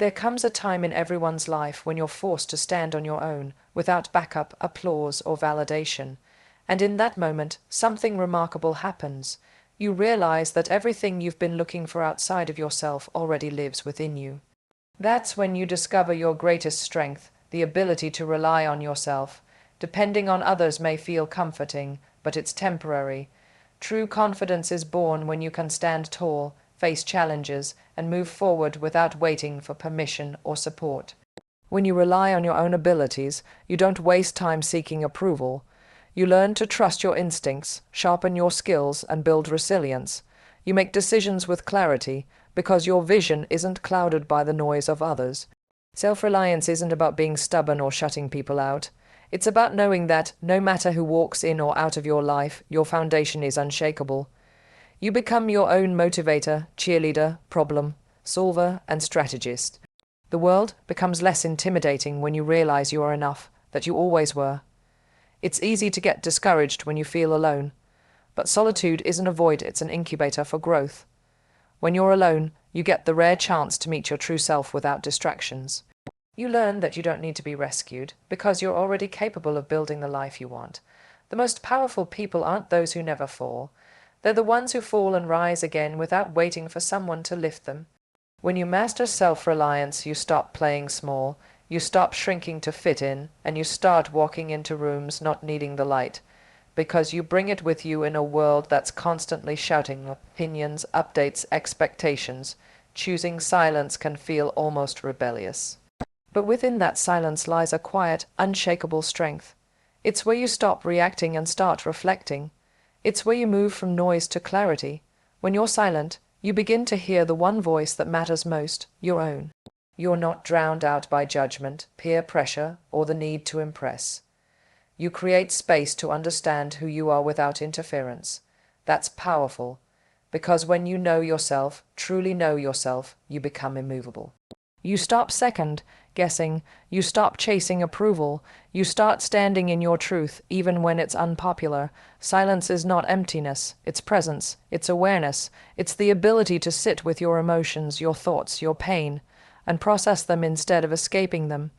There comes a time in everyone's life when you're forced to stand on your own, without backup, applause, or validation. And in that moment, something remarkable happens. You realize that everything you've been looking for outside of yourself already lives within you. That's when you discover your greatest strength, the ability to rely on yourself. Depending on others may feel comforting, but it's temporary. True confidence is born when you can stand tall, face challenges, and move forward without waiting for permission or support. When you rely on your own abilities, you don't waste time seeking approval. You learn to trust your instincts, sharpen your skills, and build resilience. You make decisions with clarity because your vision isn't clouded by the noise of others. Self-reliance isn't about being stubborn or shutting people out. It's about knowing that, no matter who walks in or out of your life, your foundation is unshakable. You become your own motivator, cheerleader, problem solver, and strategist. The world becomes less intimidating when you realize you are enough, that you always were. It's easy to get discouraged when you feel alone, but solitude isn't a void, it's an incubator for growth. When you're alone, you get the rare chance to meet your true self without distractions. You learn that you don't need to be rescued, because you're already capable of building the life you want. The most powerful people aren't those who never fall. They're the ones who fall and rise again without waiting for someone to lift them. When you master self-reliance, you stop playing small, you stop shrinking to fit in, and you start walking into rooms not needing the light, because you bring it with you in a world that's constantly shouting opinions, updates, expectations. Choosing silence can feel almost rebellious. But within that silence lies a quiet, unshakable strength. It's where you stop reacting and start reflecting. It's where you move from noise to clarity. When you're silent, you begin to hear the one voice that matters most, your own. You're not drowned out by judgment, peer pressure, or the need to impress. You create space to understand who you are without interference. That's powerful, because when you know yourself, truly know yourself, you become immovable. You stop second guessing, you stop chasing approval, you start standing in your truth, even when it's unpopular. Silence is not emptiness, it's presence, it's awareness, it's the ability to sit with your emotions, your thoughts, your pain, and process them instead of escaping them.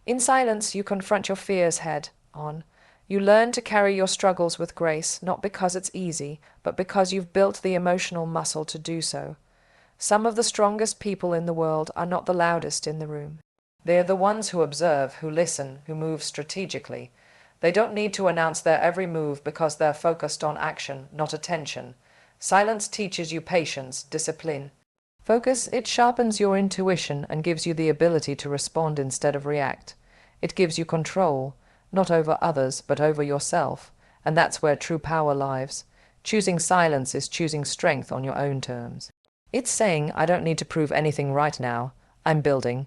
In silence, you confront your fears head on. You learn to carry your struggles with grace, not because it's easy, but because you've built the emotional muscle to do so. Some of the strongest people in the world are not the loudest in the room. They're the ones who observe, who listen, who move strategically. They don't need to announce their every move because they're focused on action, not attention. Silence teaches you patience, discipline. Focus, it sharpens your intuition and gives you the ability to respond instead of react. It gives you control, not over others, but over yourself. And that's where true power lies. Choosing silence is choosing strength on your own terms. It's saying, I don't need to prove anything right now. I'm building.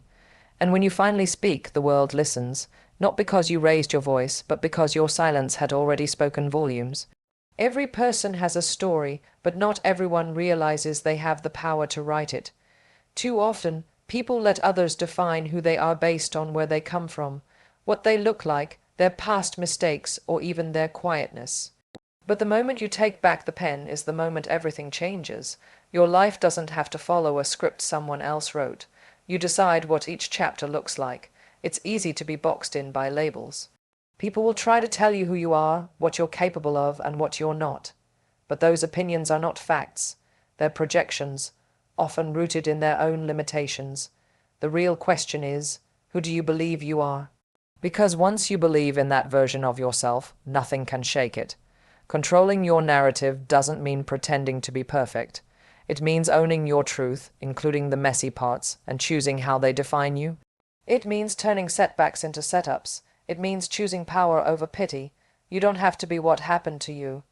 And when you finally speak, the world listens, not because you raised your voice, but because your silence had already spoken volumes. Every person has a story, but not everyone realizes they have the power to write it. Too often, people let others define who they are based on where they come from, what they look like, their past mistakes, or even their quietness. But the moment you take back the pen is the moment everything changes. Your life doesn't have to follow a script someone else wrote. You decide what each chapter looks like. It's easy to be boxed in by labels. People will try to tell you who you are, what you're capable of, and what you're not. But those opinions are not facts. They're projections, often rooted in their own limitations. The real question is, who do you believe you are? Because once you believe in that version of yourself, nothing can shake it. Controlling your narrative doesn't mean pretending to be perfect. It means owning your truth, including the messy parts, and choosing how they define you. It means turning setbacks into setups. It means choosing power over pity. You don't have to be what happened to you.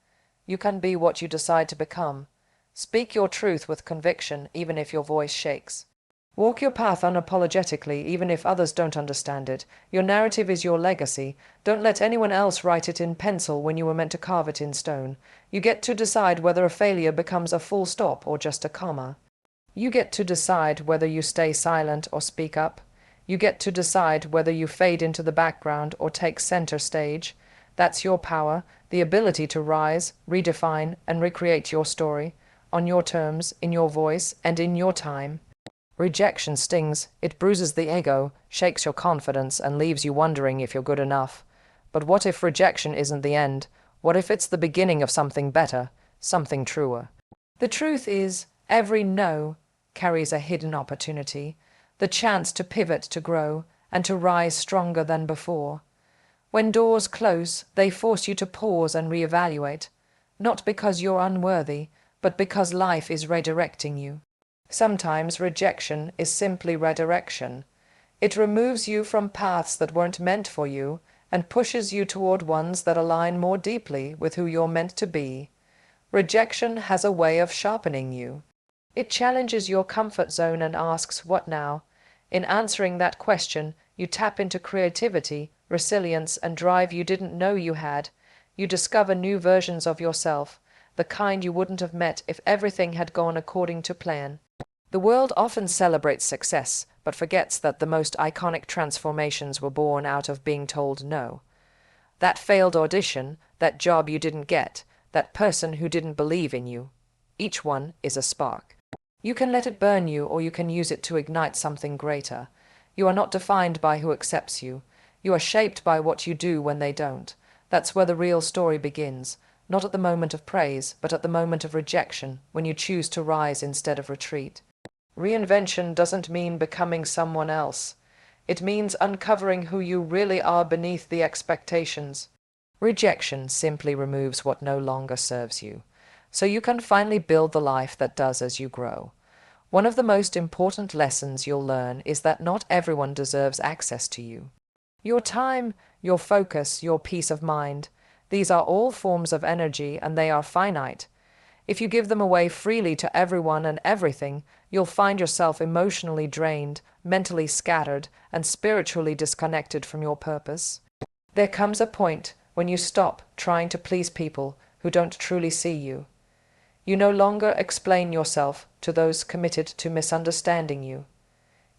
You can be what you decide to become. Speak your truth with conviction, even if your voice shakes. Walk your path unapologetically, even if others don't understand it. Your narrative is your legacy. Don't let anyone else write it in pencil when you were meant to carve it in stone. You get to decide whether a failure becomes a full stop or just a comma. You get to decide whether you stay silent or speak up. You get to decide whether you fade into the background or take center stage. That's your power, the ability to rise, redefine, and recreate your story, on your terms, in your voice, and in your time. Rejection stings, it bruises the ego, shakes your confidence, and leaves you wondering if you're good enough. But what if rejection isn't the end? What if it's the beginning of something better, something truer? The truth is, every no carries a hidden opportunity, the chance to pivot, to grow, and to rise stronger than before. When doors close, they force you to pause and reevaluate, not because you're unworthy, but because life is redirecting you. Sometimes rejection is simply redirection. It removes you from paths that weren't meant for you and pushes you toward ones that align more deeply with who you're meant to be. Rejection has a way of sharpening you. It challenges your comfort zone and asks, "What now?" In answering that question, you tap into creativity, resilience, and drive you didn't know you had. You discover new versions of yourself, the kind you wouldn't have met if everything had gone according to plan. The world often celebrates success, but forgets that the most iconic transformations were born out of being told no. That failed audition, that job you didn't get, that person who didn't believe in you. Each one is a spark. You can let it burn you, or you can use it to ignite something greater. You are not defined by who accepts you. You are shaped by what you do when they don't. That's where the real story begins, not at the moment of praise, but at the moment of rejection, when you choose to rise instead of retreat. Reinvention doesn't mean becoming someone else. It means uncovering who you really are beneath the expectations. Rejection simply removes what no longer serves you, so you can finally build the life that does as you grow. One of the most important lessons you'll learn is that not everyone deserves access to you. Your time, your focus, your peace of mind, these are all forms of energy, and they are finite. If you give them away freely to everyone and everything, you'll find yourself emotionally drained, mentally scattered, and spiritually disconnected from your purpose. There comes a point when you stop trying to please people who don't truly see you. You no longer explain yourself to those committed to misunderstanding you.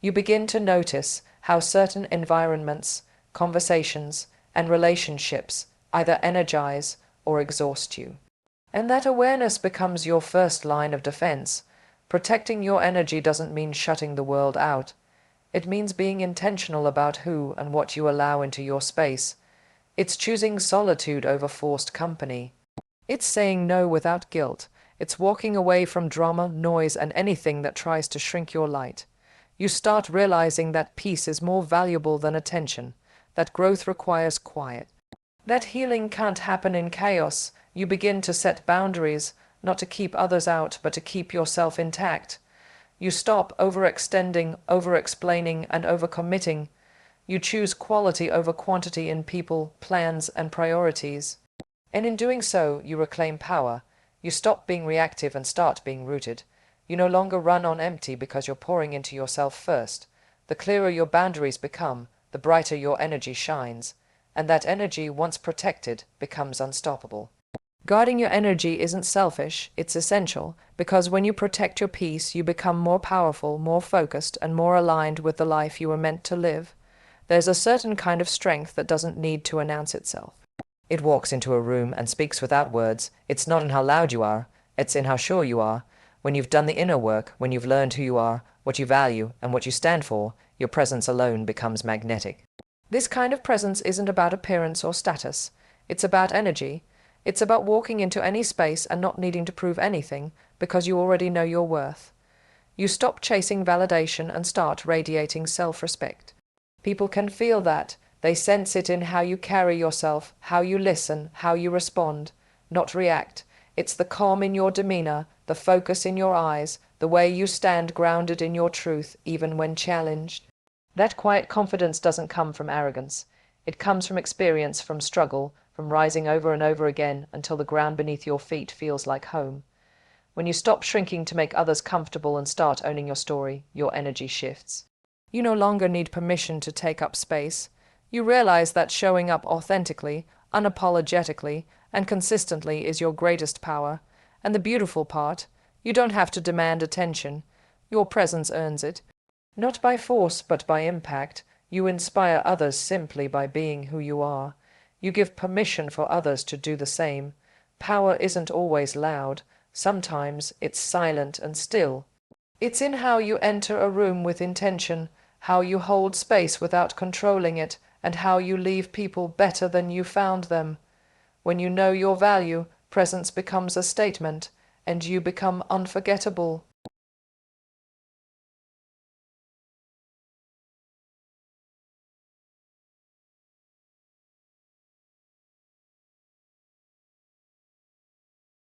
You begin to notice how certain environments, conversations, and relationships either energize or exhaust you. And that awareness becomes your first line of defense. Protecting your energy doesn't mean shutting the world out. It means being intentional about who and what you allow into your space. It's choosing solitude over forced company. It's saying no without guilt. It's walking away from drama, noise, and anything that tries to shrink your light. You start realizing that peace is more valuable than attention, that growth requires quiet, that healing can't happen in chaos. You begin to set boundaries, not to keep others out, but to keep yourself intact. You stop overextending, over-explaining, and over-committing. You choose quality over quantity in people, plans, and priorities. And in doing so, you reclaim power. You stop being reactive and start being rooted. You no longer run on empty because you're pouring into yourself first. The clearer your boundaries become, the brighter your energy shines. And that energy, once protected, becomes unstoppable. Guarding your energy isn't selfish, it's essential, because when you protect your peace, you become more powerful, more focused, and more aligned with the life you were meant to live. There's a certain kind of strength that doesn't need to announce itself. It walks into a room and speaks without words. It's not in how loud you are, it's in how sure you are. When you've done the inner work, when you've learned who you are, what you value, and what you stand for, your presence alone becomes magnetic. This kind of presence isn't about appearance or status. It's about energy. It's about walking into any space and not needing to prove anything, because you already know your worth. You stop chasing validation and start radiating self-respect. People can feel that. They sense it in how you carry yourself, how you listen, how you respond, not react. It's the calm in your demeanor, the focus in your eyes, the way you stand grounded in your truth, even when challenged. That quiet confidence doesn't come from arrogance. It comes from experience, from struggle, from rising over and over again until the ground beneath your feet feels like home. When you stop shrinking to make others comfortable and start owning your story, your energy shifts. You no longer need permission to take up space. You realize that showing up authentically, unapologetically, and consistently is your greatest power. And the beautiful part, you don't have to demand attention. Your presence earns it. Not by force, but by impact. You inspire others simply by being who you are. You give permission for others to do the same. Power isn't always loud. Sometimes it's silent and still. It's in how you enter a room with intention, how you hold space without controlling it, and how you leave people better than you found them. When you know your value, presence becomes a statement, and you become unforgettable.